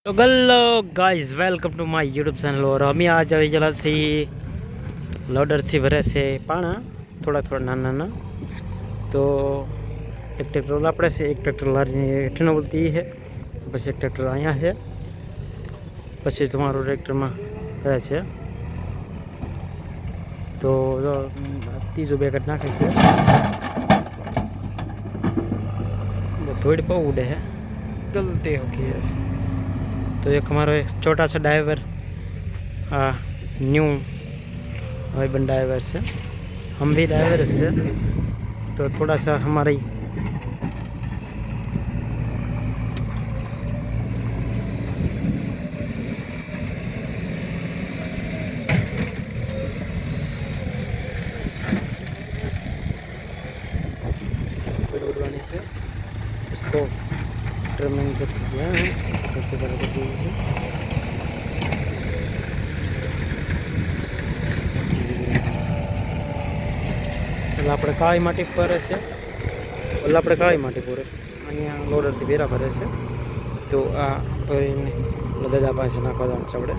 तो गल्लो guys welcome to my YouTube channel. और अमी आज आई जला सी लोडर थी भरे से पाना थोड़ा थोड़ा नाना नाना। तो एक ट्रेक्टर लापड़े से एक ट्रेक्टर लारी हेठने बोलती है, बस एक ट्रेक्टर अँ है, पीछे तुम्हारो ट्रेक्टर में रहे छे। तो तीजो बेकट नाखे छे, थोड़ी पाव उड़े है गलती हो गई। तो एक हमारा एक छोटा सा ड्राइवर न्यू भाईबंद ड्राइवर से, हम भी ड्राइवर से, तो थोड़ा सा हमारी उड़वाने से उसको ट्रिमिंग से किया है। આપણે કાળી માટી ભરે છે, એટલે આપણે કાળી માટી પૂરે અહીંયા લોડરથી ભેરા ભરે છે। તો આ ભરીને દાદા પાસે નાખવા જવાનું છે આપણે।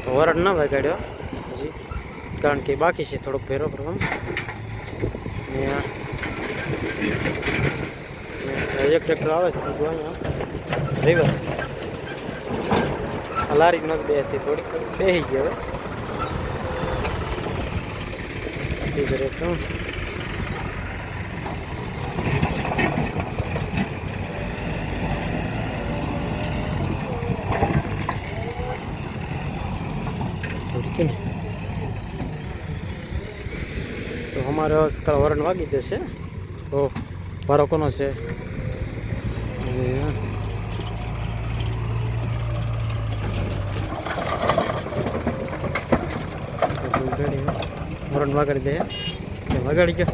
તો વરડ ના વગાડ્યો હજી, કારણ કે બાકી છે થોડોક ભેરો ભરવાનો। એક ટ્રેક્ટર આવે છે બીજું અહીંયા રિવર્સ લારી નથી બેસતી, થોડીક બેસી ગઈ હવે બીજો ટ્રેક્ટર। तो हमारे वरण वागी जैसे तो वारो को से वरण वगाड़ी दे वगाड़ी गयो।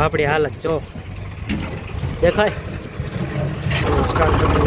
अपनी हालत जो देखाय स्टार्ट कर दो।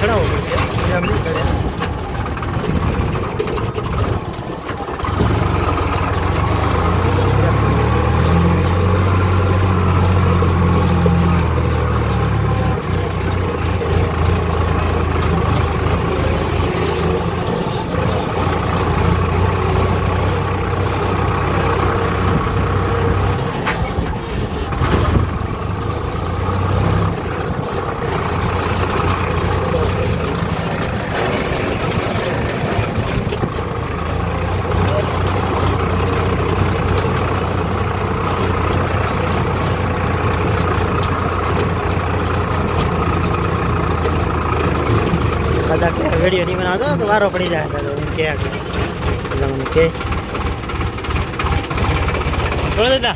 ચડાવવો પડશે એમ નહીં કરે। वीडियो नहीं बना दो तो वारो पड़ी जाएगा। तो क्या मैंने के थोड़ा देता